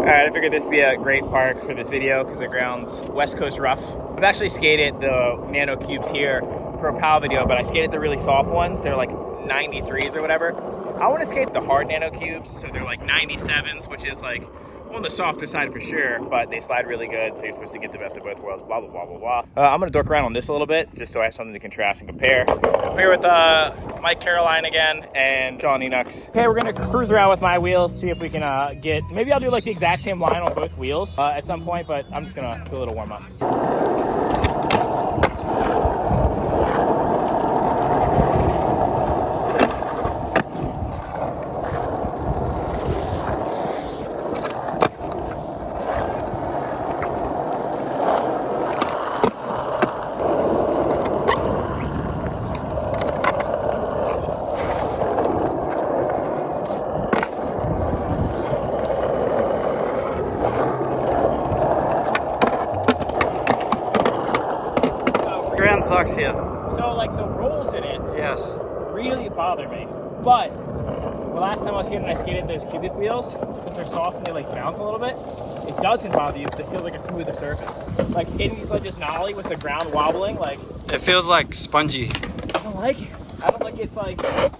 Alright, I figured this would be a great park for this video because the ground's West Coast rough. I've actually skated the nano cubes here for a PAL video, but I skated the really soft ones. They're like 93s or whatever. I want to skate the hard nano cubes, so they're like 97s, which is like on the softer side for sure, but they slide really good, so you're supposed to get the best of both worlds, blah, blah, blah, blah, blah. I'm gonna dork around on this a little bit, just so I have something to contrast and compare. I'm here with Mike Caroline again, and John Enox. Okay, we're gonna cruise around with my wheels, see if we can get, maybe I'll do like the exact same line on both wheels at some point, but I'm just gonna do a little warm up. Ground sucks here. So like the rolls in it, Yes. really bother me. But the last time I was skating, I skated those cubic wheels. Since they're soft and they like bounce a little bit, it doesn't bother you because it feels like a smoother surface. Like skating these ledges nollie with the ground wobbling, like It feels like spongy. I don't like it. I don't like it's like for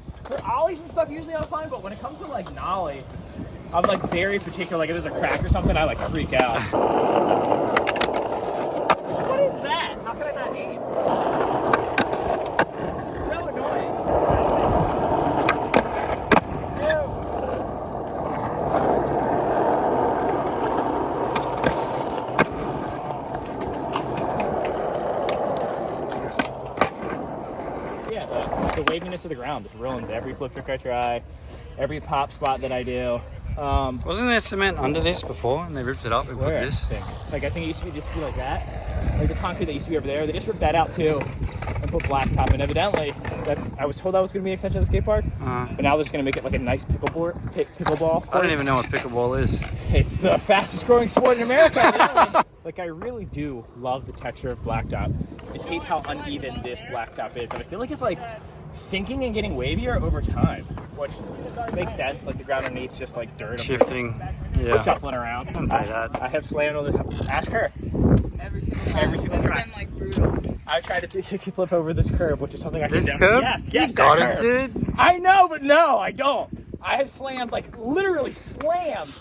ollies and stuff usually I'm fine, but when it comes to like nollie, I'm like very particular. Like if there's a crack or something, I like freak out. What is that? How can I not aim? So annoying. Yeah, the waviness of the ground just ruins every flip trick I try, every pop spot that I do. Wasn't there cement under this before and they ripped it up and put this? I think it used to be just be like that. Like the concrete that used to be over there, they just ripped that out too and put blacktop in. Evidently, I was told that was going to be an extension of the skate park, but now they're just going to make it like a nice pickleball court. I don't even know what pickleball is. It's the fastest growing sport in America. Really. Like I really do love the texture of blacktop. I just hate how uneven this blacktop is, and I feel like it's like sinking and getting wavier over time, which makes sense. Like the ground underneath's just like dirt, Shifting. Yeah. shuffling around. Don't say that. I have slammed all the time. Ask her. Every single try. It's been like brutal. I tried to 360 flip over this curb, which is something I can This definitely. curb? Yes, You got that it, curb. dude. I know, but no, I don't. I have slammed, like literally slammed,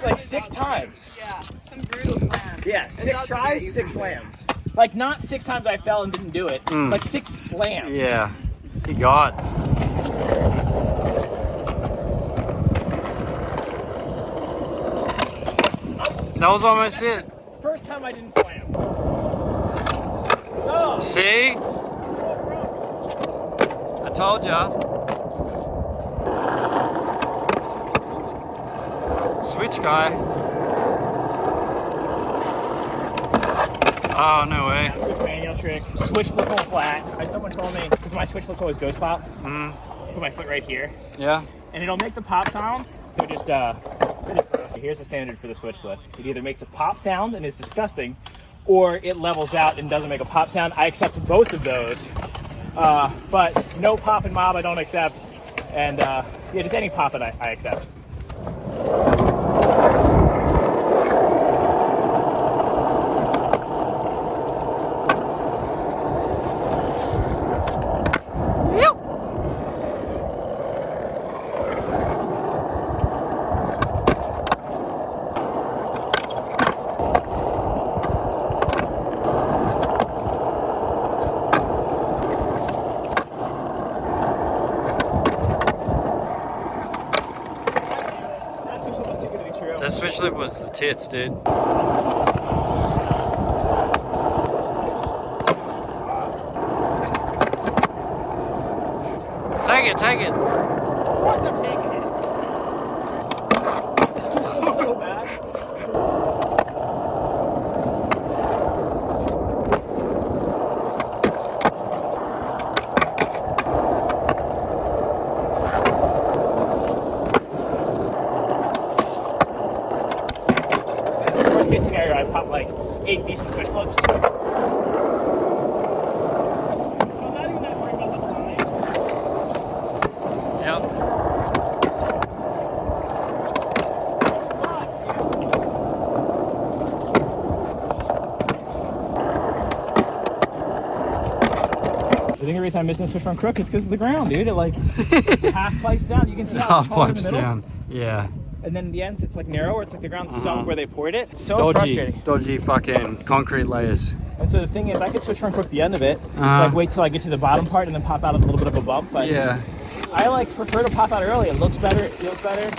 like 6 times. Yeah, some brutal slams. Yeah, It's 6 out tries, today, 6 you can slams. Like not 6 times I fell and didn't do it. Like 6 slams. Yeah. You got. That was almost it. First time I didn't slam. Oh. See? I told ya. Switch guy. Oh, no way. Switch manual trick. Switch flip on flat. Someone told me, because my switch flip always goes pop. Put my foot right here. Yeah. And it'll make the pop sound. So just, here's the standard for the switch flip. It either makes a pop sound and is disgusting, or it levels out and doesn't make a pop sound. I accept both of those. But no pop and mob I don't accept. And yeah, just any pop that I accept. That switch flip was the tits, dude. Take it, take it. Of course I'm taking it. So bad. Worst case scenario, I pop like 8 decent switch flips. So I'm not even that worried about this line. Yep. think the reason I'm missing the switch front crook is because of the ground, dude. It like half pipes down. You can see how it's Half taller in the wipes middle. down. Yeah. And then in the ends, it's like narrower. It's like the ground sunk where they poured it. It's so Dodgy, frustrating. dodgy fucking concrete layers. And so the thing is, I could switch front crook the end of it, like wait till I get to the bottom part and then pop out a little bit of a bump. But Yeah. I like prefer to pop out early. It looks better, it feels better.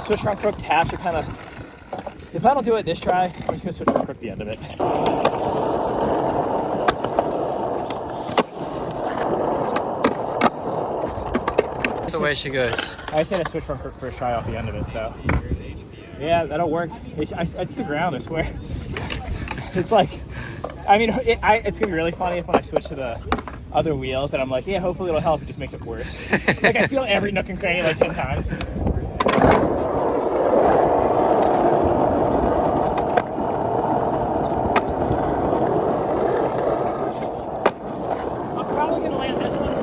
Switch front crook taps are kind of. If I don't do it this try, I'm just gonna switch front crook the end of it. That's the way she goes. I said I switch front crook first try off the end of it, so. Yeah, that'll work. It's the ground, I swear. It's like, I mean, it's gonna be really funny if when I switch to the other wheels that I'm like, yeah, hopefully it'll help. It just makes it worse. Like I feel every nook and cranny like 10 times. I'm probably gonna land this one.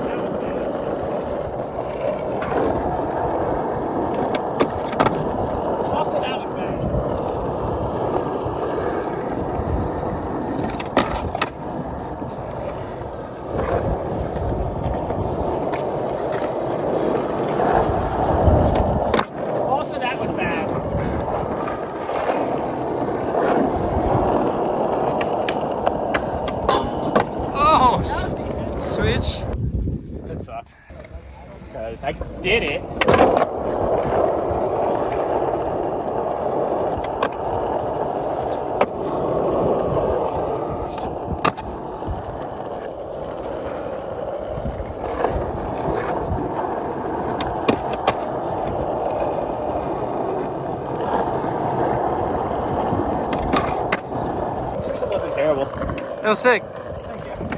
Also, that was bad. Also, that was bad. Oh, That was decent. switch. That sucked. Because I did it. This wasn't terrible. It was sick.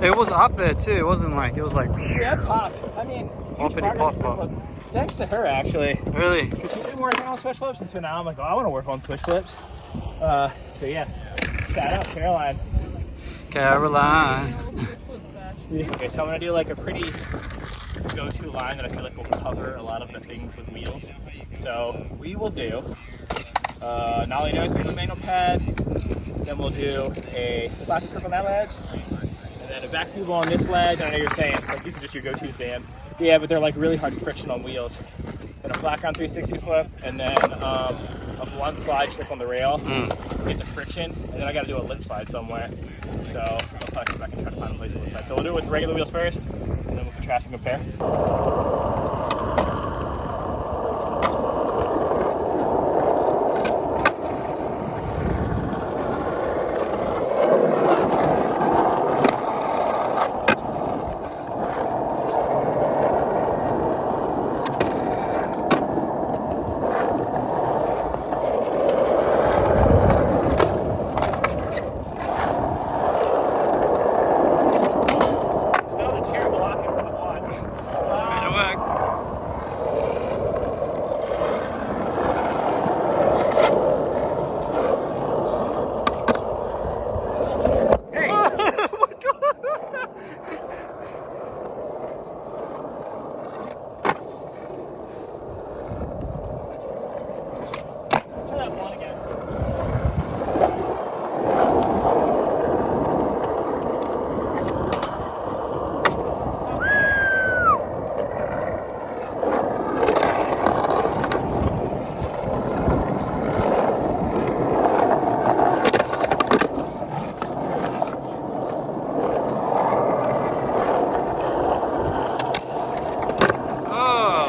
It was up there too. It wasn't like, it was like, Yeah, it popped. I mean, Hoppity pop pop. thanks to her actually. Really? She's been working on switch flips, and so now I'm like, oh, I want to work on switch flips. So yeah, shout out Caroline. Caroline. Okay, so I'm gonna do like a pretty go-to line that I feel like will cover a lot of the things with wheels. So we will do nollie nose with the manual pad. Then we'll do a Slappy grip on that ledge, and then a back tube on this ledge. I know you're saying like these are just your go-to stand. Yeah, but they're like really hard friction on wheels. Then a flat ground 360 flip, and then a blunt slide trick on the rail. Get the friction, and then I got to do a lip slide somewhere. So I'll probably come back and try to find a place to lip slide. So we'll do it with regular wheels first, and then we'll contrast and compare.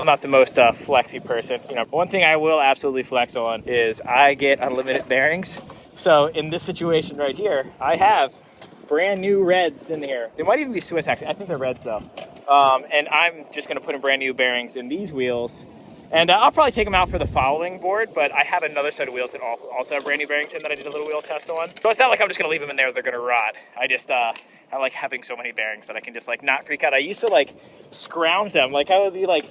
I'm not the most flexy person. You know, one thing I will absolutely flex on is I get unlimited bearings. So in this situation right here, I have brand new reds in here. They might even be Swiss actually. I think they're reds though. And I'm just gonna put in brand new bearings in these wheels. And I'll probably take them out for the following board, but I have another set of wheels that also have brand new bearings in that I did a little wheel test on. So it's not like I'm just gonna leave them in there, they're gonna rot. I just, I like having so many bearings that I can just like not freak out. I used to like scrounge them. Like I would be like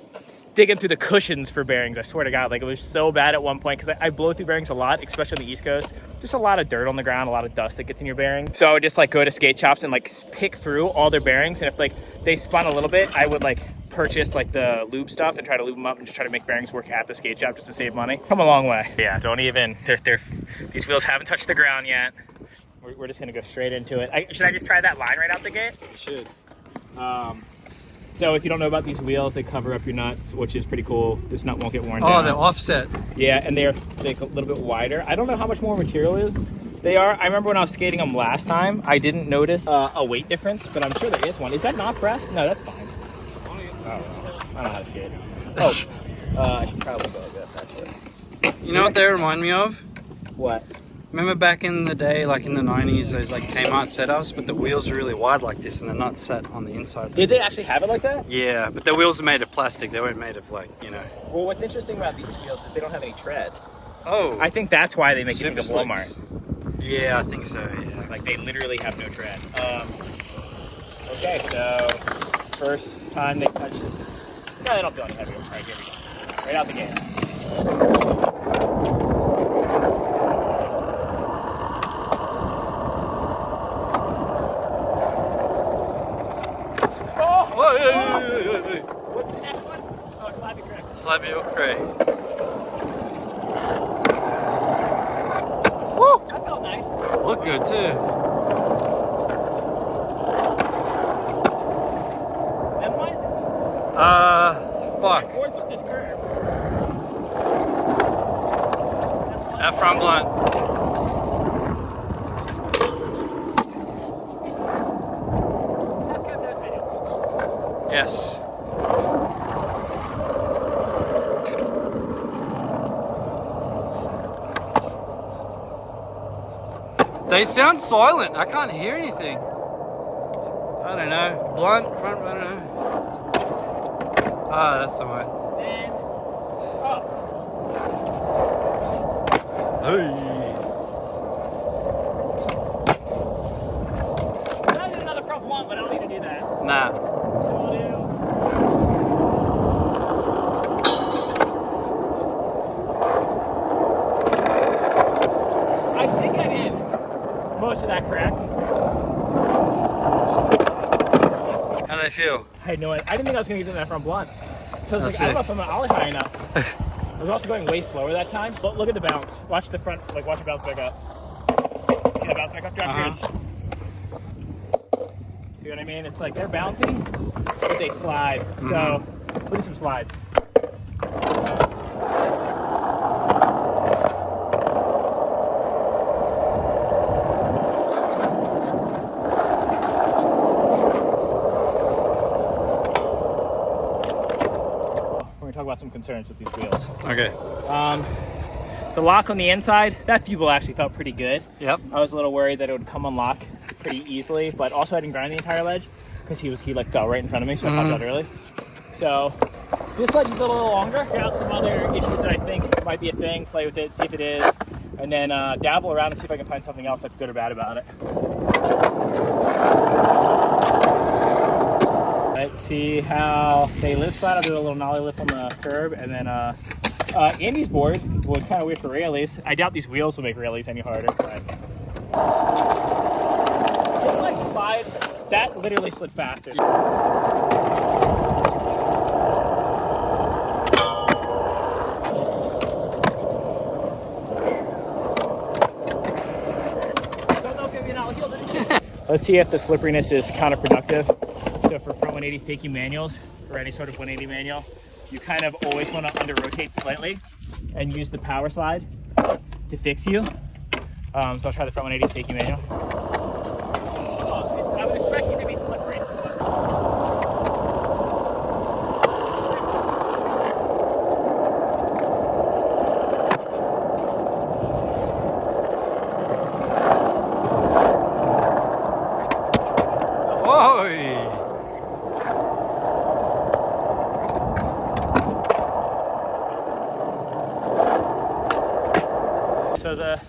digging through the cushions for bearings. I swear to God, like it was so bad at one point because I blow through bearings a lot, especially on the East Coast. Just a lot of dirt on the ground, a lot of dust that gets in your bearing. So I would just like go to skate shops and like pick through all their bearings. And if like they spun a little bit, I would like purchase like the lube stuff and try to lube them up and just try to make bearings work at the skate shop just to save money. Come a long way. Yeah, don't even, these wheels haven't touched the ground yet. We're just gonna go straight into it. Should I just try that line right out the gate? You should. So if you don't know about these wheels, they cover up your nuts, which is pretty cool. This nut won't get worn Oh, down. they're offset. Yeah, and they're like a little bit wider. I don't know how much more material is they are. I remember when I was skating them last time, I didn't notice a weight difference, but I'm sure there is one. Is that not pressed? No, that's fine. Oh, I don't know how to skate. Oh, I should probably go like this, actually. You know what they remind me of? What? Remember back in the day, like in the 90s, those like Kmart setups, but the wheels are really wide like this and they're not set on the inside. Did they actually have it like that? Yeah, but the wheels are made of plastic. They weren't made of like, you know. Well, what's interesting about these wheels is they don't have any tread. Oh. I think that's why they make you think of Super Walmart. slicks. Yeah, I think so, yeah. Like they literally have no tread. Okay, so first time they touch this. No, they don't feel any heavier. All right, here we go. Right out the gate. Whoa, hey. What's the next one? Oh, it's Slappy Crack. Slappy or cray. That felt nice. Look good too. Then what? Fuck. Towards this curve. That front blunt. That's kind of nice video. Yes. They sound silent. I can't hear anything. I don't know. Blunt, front, I don't know. Ah, that's the one. Then, oh, Hey. I did another front blunt, but I don't need to do that. Nah. So we'll do. I think I did most of that correct. How do they feel? I had no idea. I didn't think I was going to get in that front blunt. So I was That's like, I don't know it. if I'm an ollie high enough. I was also going way slower that time. Look at the bounce. Watch the front, like watch it bounce back up. See that bounce back up? Josh, yours. See what I mean? It's like they're bouncing, but they slide. So, look at some slides. We're gonna talk about some concerns with these wheels. Okay. The lock on the inside, that fuel actually felt pretty good. Yep. I was a little worried that it would come unlock pretty easily, but also I didn't grind the entire ledge because he like fell right in front of me, so I popped out early. So this ledge is a little longer. Figure out some other issues that I think might be a thing, play with it, see if it is, and then dabble around and see if I can find something else that's good or bad about it. Let's see how they lip slide. I'll do a little nollie lip on the curb, and then Andy's board was kind of weird for railies. I doubt these wheels will make railies any harder. But just like slide, that literally slid faster. Let's see if the slipperiness is counterproductive. So for front 180 fakie manuals, or any sort of 180 manual, you kind of always want to under rotate slightly and use the power slide to fix you. So I'll try the front 180 fakie manual. Oh, I was expecting it to be slippery. Whoa! So the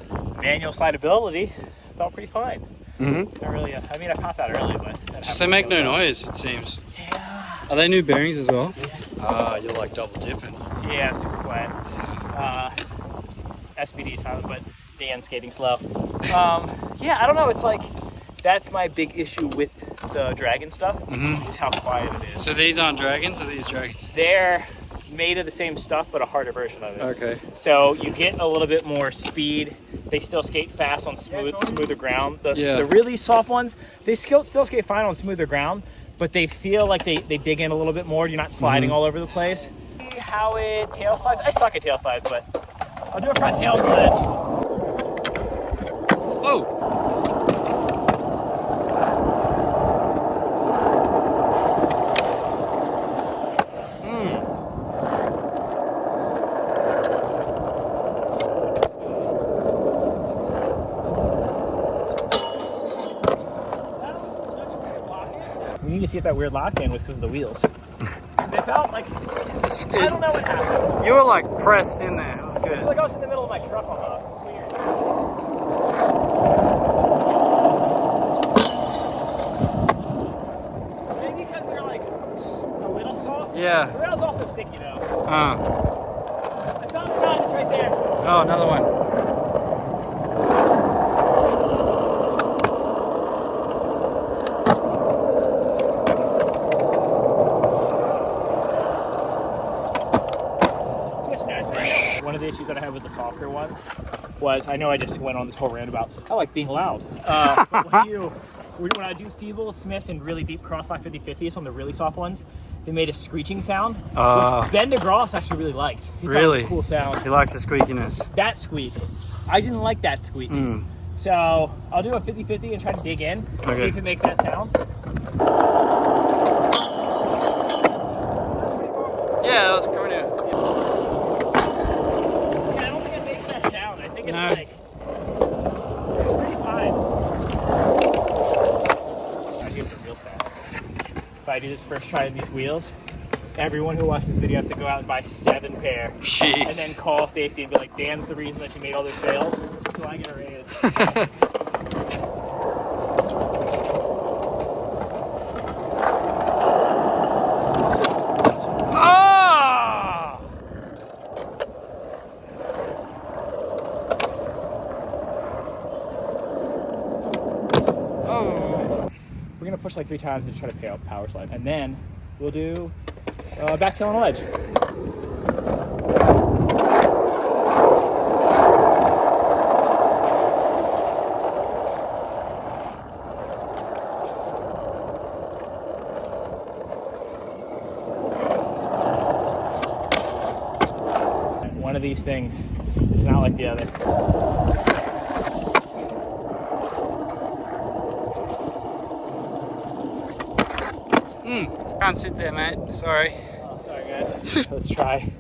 manual slidability felt pretty fine. Mm-hmm. Not really. I mean, I popped out early, but Just they make no noise, it seems. Yeah. Are they new bearings as well? Yeah. Ah, you're like double dipping. Yeah, super flat. SPD silent, but Dan skating slow. Yeah, I don't know. It's like that's my big issue with the Dragon stuff is how quiet it is. So these aren't dragons, or these dragons? They're made of the same stuff, but a harder version of it. Okay. So you get a little bit more speed. They still skate fast on smoother ground. The really soft ones, they still skate fine on smoother ground, but they feel like they dig in a little bit more. You're not sliding all over the place. See how it tail slides? I suck at tail slides, but I'll do a front tail on the ledge. Whoa! We need to see if that weird lock-in was because of the wheels. They felt like, I don't know what happened. You were like pressed in there. It was I good. feel like I was in the middle of my truck almost. Weird. Maybe because they're like a little soft. Yeah. The rail's also sticky though. Uh. I found the knot, it's right there. Oh, another one. One of the issues that I had with the softer one was, I know I just went on this whole rant about, I like being loud. But when I do feeble, Smiths, and really deep crosslock 50/50s on the really soft ones, they made a screeching sound, which Ben DeGrosse actually really liked. He thought it was a cool sound. He likes the squeakiness. That squeak. I didn't like that squeak. So I'll do a 50/50 and try to dig in, see if it makes that sound. Yeah, that was corny. It's like pretty fine. I do some real fast. If I do this first try of these wheels, everyone who watches this video has to go out and buy 7 pair. Jeez. And then call Stacy and be like, Dan's the reason that you made all those sales. So I get a raise. We're gonna push like 3 times and try to power slide, and then we'll do back tail on a ledge. One of these things is not like the other. Can't sit there, mate. Sorry. Oh, sorry, guys. Let's try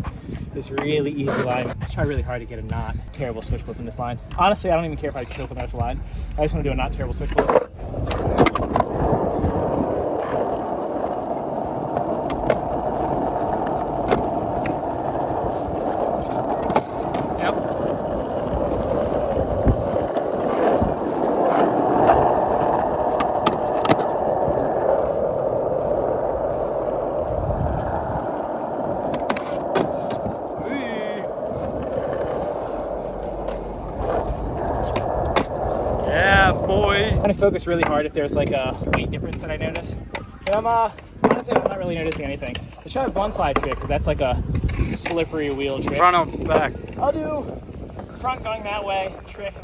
this really easy line. I try really hard to get a not terrible switch flip in this line. Honestly, I don't even care if I choke on that line. I just want to do a not terrible switch flip. I'm trying to focus really hard if there's like a weight difference that I notice. But honestly, I'm not really noticing anything. Let's try a bun slide trick, because that's like a slippery wheel trick. Front or back? I'll do front going that way, trick.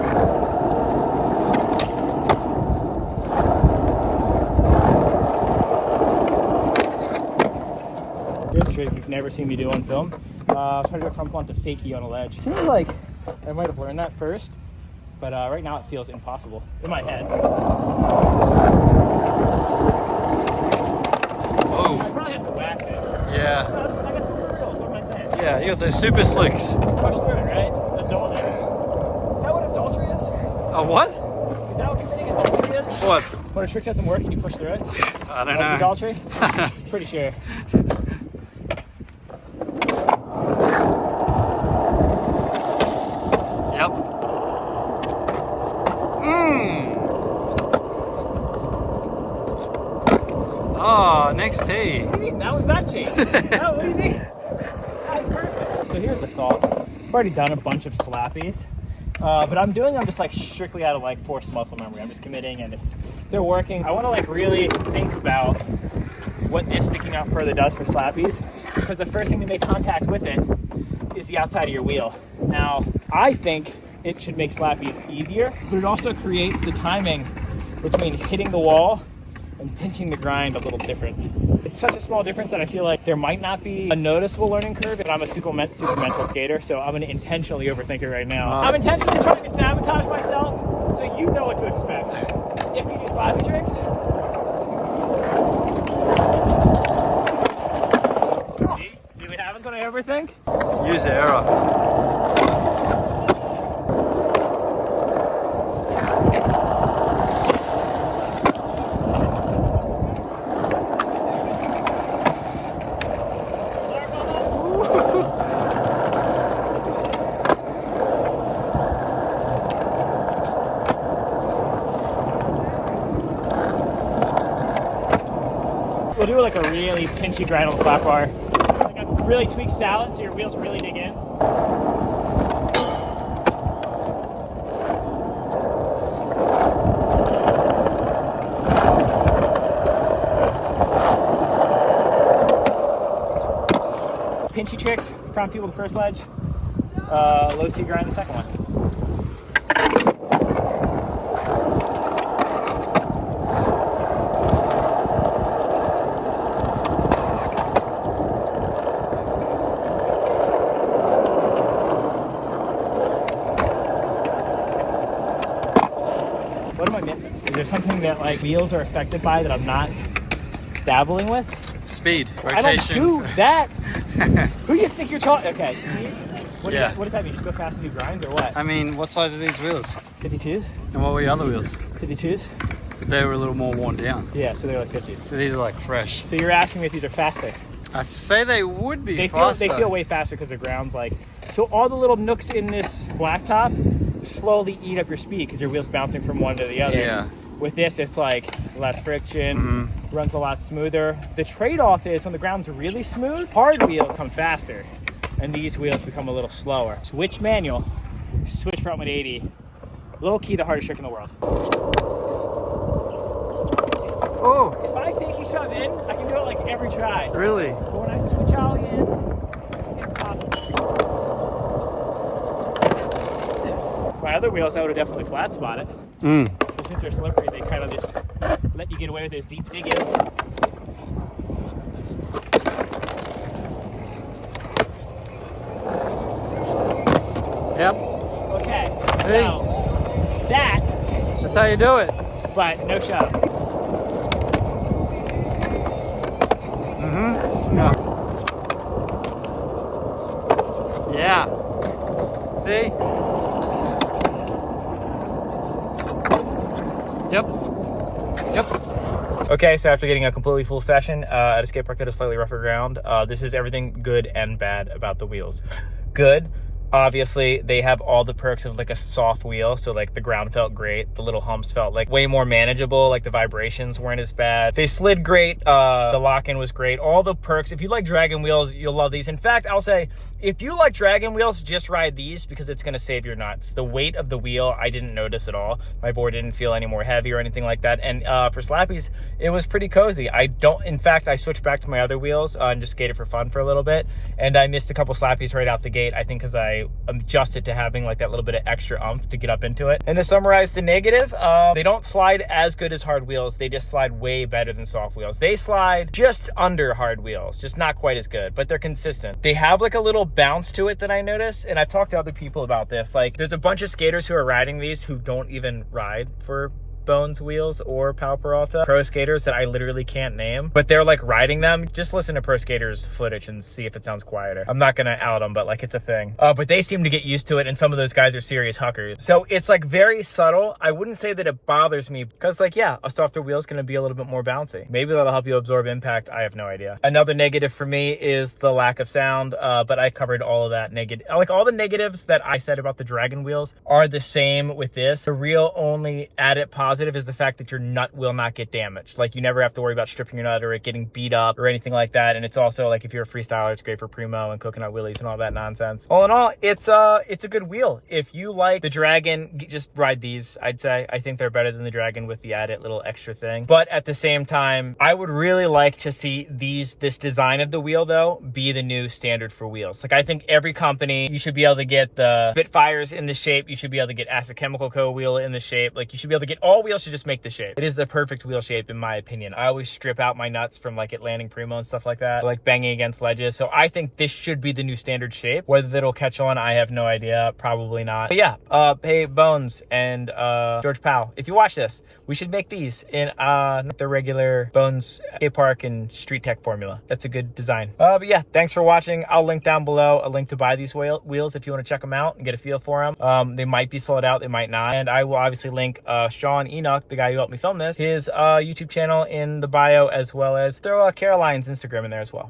Here's a trick you've never seen me do on film. I'll try to do a front blunt to fakie on a ledge. Seems like I might have learned that first. But right now it feels impossible in my head. Oh. I probably have to whack it. Yeah. No, I got super reels, what am I saying? Yeah, you got those super slicks. Push through it, right? Adultery. Is that what adultery is? A what? Is that what you think adultery is? What? When a trick doesn't work and you push through it? I don't That's know. adultery? Pretty sure. Yep. Oh, next tee. What do you mean? That was that tee. Oh, what do you mean? That is perfect. So here's the thought. I've already done a bunch of slappies, but I'm doing them just like strictly out of like forced muscle memory. I'm just committing, and if they're working, I want to like really think about what this sticking out further does for slappies, because the first thing to make contact with it is the outside of your wheel. Now, I think it should make slappies easier, but it also creates the timing between hitting the wall and pinching the grind a little different. It's such a small difference that I feel like there might not be a noticeable learning curve, and I'm a super mental skater, so I'm gonna intentionally overthink it right now. I'm intentionally trying to sabotage myself, so you know what to expect. If you do slappy tricks, see what happens when I overthink? Use the error. We'll do like a really pinchy grind on the flat bar. Like a really tweaked salad so your wheels really dig in. Pinchy tricks, front people the first ledge. Low C grind the second one. What am I missing? Is there something that like wheels are affected by that I'm not dabbling with? Speed, rotation. I don't do that. Who do you think you're talking? Okay. What does that mean? Just go fast and do grinds or what? I mean, what size are these wheels? 52s? And what were your other wheels? 52s? They were a little more worn down. Yeah, so they're like 50s. So these are like fresh. So you're asking me if these are faster? I'd say they would be They faster. feel way faster because the ground's like... So all the little nooks in this blacktop slowly eat up your speed because your wheel's bouncing from one to the other. Yeah. With this, it's like less friction, runs a lot smoother. The trade-off is when the ground's really smooth, hard wheels come faster, and these wheels become a little slower. Switch manual, switch front 180. Low key, the hardest trick in the world. Oh, If I pinky shove in, I can do it like every try. really? But when I switch ollie in, impossible. My other wheels, I would have definitely flat spotted. But since they're slippery, they kind of just let you get away with those deep dig-ins. Yep. Okay. See? So that, That's how you do it. but no shove. No. Yeah. See? Yep. Okay, so after getting a completely full session at a skate park that is slightly rougher ground, this is everything good and bad about the wheels. Good. Obviously, they have all the perks of like a soft wheel. So like the ground felt great. The little humps felt like way more manageable. Like the vibrations weren't as bad. They slid great. The lock-in was great. All the perks. If you like dragon wheels, you'll love these. In fact, I'll say, if you like dragon wheels, just ride these because it's going to save your nuts. The weight of the wheel, I didn't notice at all. My board didn't feel any more heavy or anything like that. And for Slappy's, it was pretty cozy. In fact, I switched back to my other wheels and just skated for fun for a little bit. And I missed a couple Slappy's right out the gate, I think because I adjusted to having like that little bit of extra oomph to get up into it. And to summarize the negative, they don't slide as good as hard wheels. They just slide way better than soft wheels. They slide just under hard wheels, just not quite as good, but they're consistent. They have like a little bounce to it that I notice, and I've talked to other people about this. Like there's a bunch of skaters who are riding these who don't even ride for Bones wheels or Pal Peralta, pro skaters that I literally can't name, but they're like riding them. Just listen to pro skaters footage and see if it sounds quieter. I'm not gonna out them, but like it's a thing. But they seem to get used to it, and some of those guys are serious huckers. So it's like very subtle. I wouldn't say that it bothers me because like, yeah, a softer wheel is gonna be a little bit more bouncy. Maybe that'll help you absorb impact. I have no idea. Another negative for me is the lack of sound, but I covered all of that negative. Like all the negatives that I said about the Dragon wheels are the same with this. The real only added positive is the fact that your nut will not get damaged. Like you never have to worry about stripping your nut or it getting beat up or anything like that. And it's also like if you're a freestyler, it's great for primo and coconut wheelies and all that nonsense. All in all, it's a good wheel. If you like the Dragon, just ride these. I'd say I think they're better than the Dragon with the added little extra thing. But at the same time, I would really like to see this design of the wheel though be the new standard for wheels. Like I think every company, you should be able to get the Bitfires in this shape. You should be able to get Acid Chemical Co. wheel in this shape. Like you should be able to get all all wheels should just make the shape. It is the perfect wheel shape in my opinion. I always strip out my nuts from like it landing primo and stuff like that, like banging against ledges. So I think this should be the new standard shape. Whether it'll catch on, I have no idea. Probably not. But yeah, hey Bones and George Powell, if you watch this, we should make these in the regular Bones skate park and street tech formula. That's a good design. But yeah, thanks for watching. I'll link down below a link to buy these wheels if you want to check them out and get a feel for them. They might be sold out, they might not. And I will obviously link Sean Enoch, the guy who helped me film this, his YouTube channel in the bio, as well as throw Caroline's Instagram in there as well.